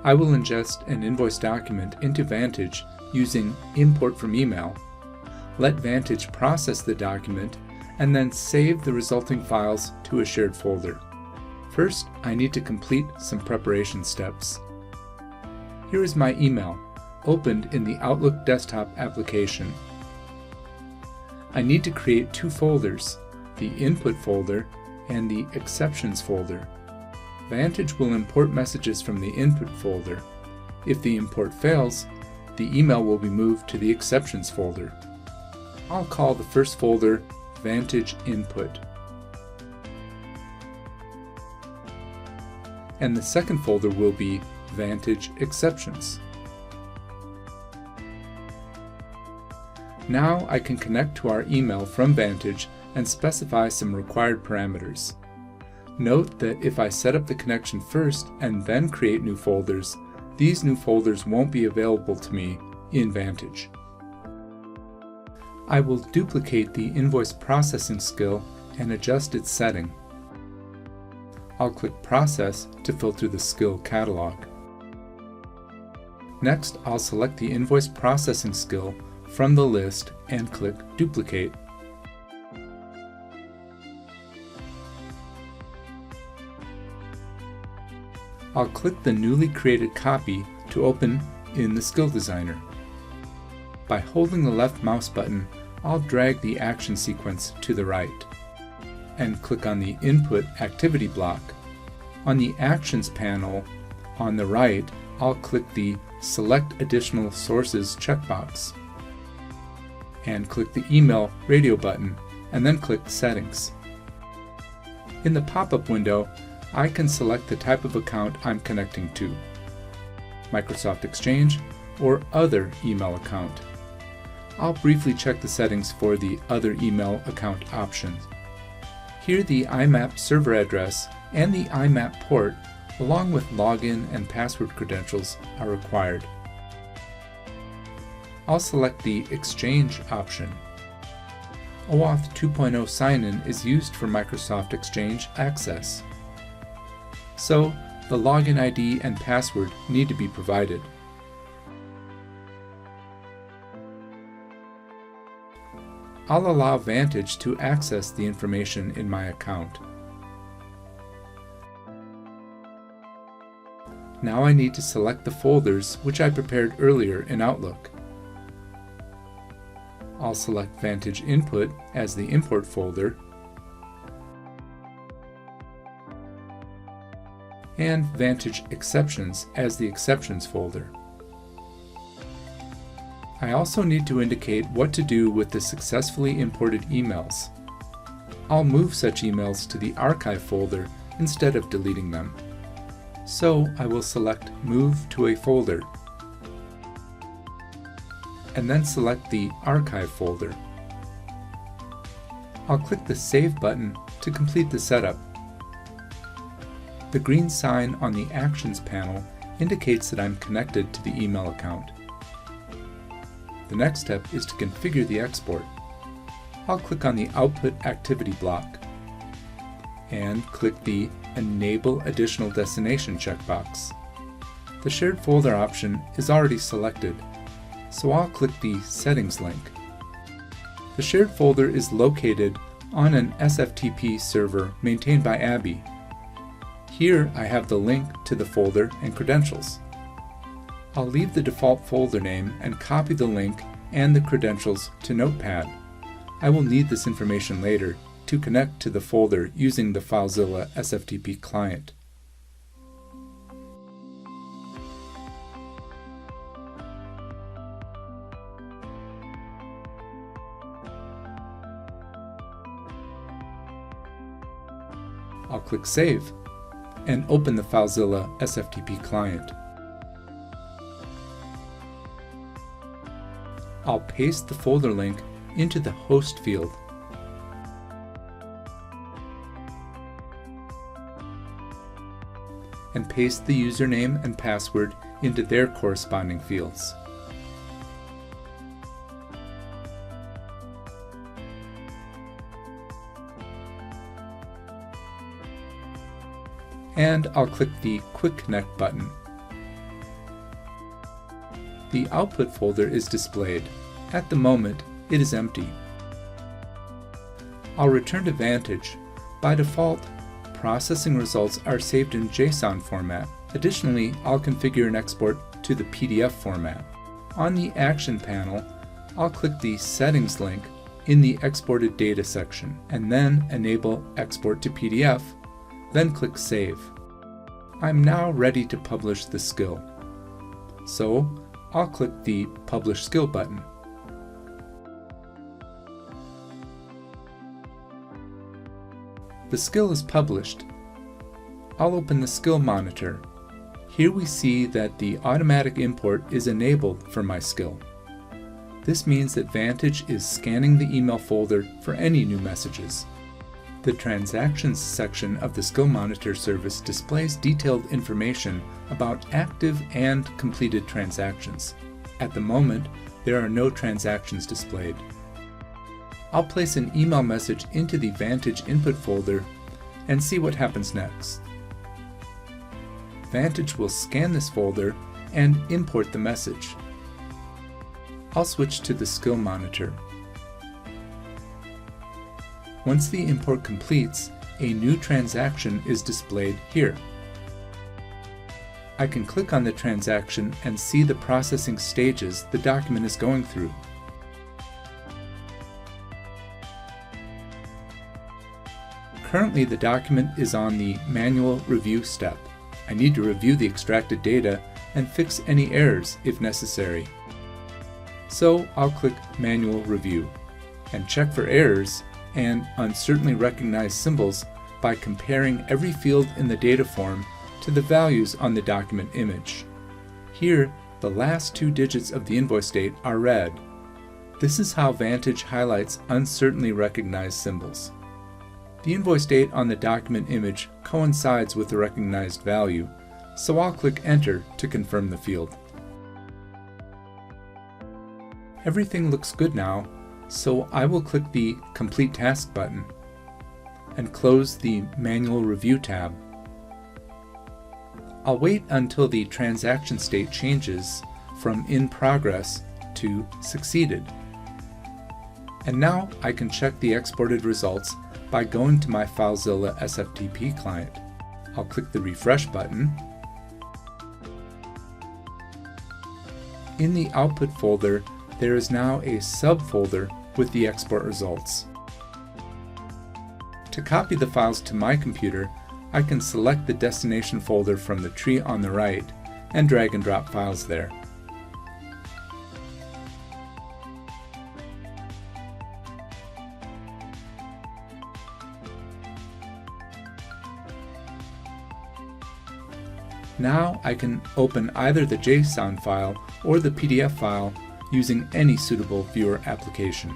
I will ingest an invoice document into Vantage using Import from Email, let Vantage process the document, and then save the resulting files to a shared folder. First, I need to complete some preparation steps. Here is my email, opened in the Outlook desktop application. I need to create two folders, the Input folder and the Exceptions folder. Vantage will import messages from the Input folder. If the import fails, the email will be moved to the Exceptions folder. I'll call the first folder Vantage Input, and the second folder will be Vantage Exceptions. Now I can connect to our email from Vantage and specify some required parameters. Note that if I set up the connection first and then create new folders, these new folders won't be available to me in Vantage. I will duplicate the invoice processing skill and adjust its setting. I'll click Process to filter the skill catalog. Next, I'll select the invoice processing skill from the list and click Duplicate. I'll click the newly created copy to open in the Skill Designer. By holding the left mouse button, I'll drag the action sequence to the right and click on the Input Activity block. On the Actions panel on the right, I'll click the Select Additional Sources checkbox and click the Email Radio button and then click Settings. In the pop-up window, I can select the type of account I'm connecting to, Microsoft Exchange or Other Email Account. I'll briefly check the settings for the Other Email Account option. Here the IMAP server address and the IMAP port, along with login and password credentials, are required. I'll select the Exchange option. OAuth 2.0 sign-in is used for Microsoft Exchange access, so the login ID and password need to be provided. I'll allow Vantage to access the information in my account. Now I need to select the folders which I prepared earlier in Outlook. I'll select Vantage Input as the Import folder and Vantage Exceptions as the Exceptions folder. I also need to indicate what to do with the successfully imported emails. I'll move such emails to the Archive folder instead of deleting them. So I will select Move to a folder and then select the Archive folder. I'll click the Save button to complete the setup. The green sign on the Actions panel indicates that I'm connected to the email account. The next step is to configure the export. I'll click on the Output Activity block and click the Enable Additional Destination checkbox. The Shared Folder option is already selected, so I'll click the Settings link. The shared folder is located on an SFTP server maintained by ABBYY. Here I have the link to the folder and credentials. I'll leave the default folder name and copy the link and the credentials to Notepad. I will need this information later to connect to the folder using the FileZilla SFTP client. I'll click Save and open the FileZilla SFTP client. I'll paste the folder link into the host field. And paste the username and password into their corresponding fields. And I'll click the Quick Connect button. the output folder is displayed. At the moment, it is empty. I'll return to Vantage. By default, processing results are saved in JSON format. Additionally, I'll configure an export to the PDF format. On the Action panel, I'll click the Settings link in the Exported Data section, and then enable Export to PDF, then click Save. I'm now ready to publish the skill. So, I'll click the Publish Skill button. The skill is published. I'll open the Skill Monitor. Here we see that the automatic import is enabled for my skill. This means that Vantage is scanning the email folder for any new messages. The Transactions section of the Skill Monitor service displays detailed information about active and completed transactions. At the moment, there are no transactions displayed. I'll place an email message into the Vantage input folder and see what happens next. Vantage will scan this folder and import the message. I'll switch to the Skill Monitor. Once the import completes, a new transaction is displayed here. I can click on the transaction and see the processing stages the document is going through. Currently, the document is on the manual review step. I need to review the extracted data and fix any errors if necessary. So I'll click Manual Review and check for errors and uncertainly recognized symbols by comparing every field in the data form to the values on the document image. Here, the last 2 digits of the invoice date are red. This is how Vantage highlights uncertainly recognized symbols. The invoice date on the document image coincides with the recognized value, so I'll click Enter to confirm the field. Everything looks good now, so I will click the Complete Task button and close the Manual Review tab. I'll wait until the transaction state changes from In Progress to Succeeded. And now I can check the exported results by going to my FileZilla SFTP client. I'll click the Refresh button. In the Output folder, there is now a subfolder with the export results. To copy the files to my computer, I can select the destination folder from the tree on the right and drag and drop files there. Now I can open either the JSON file or the PDF file using any suitable viewer application.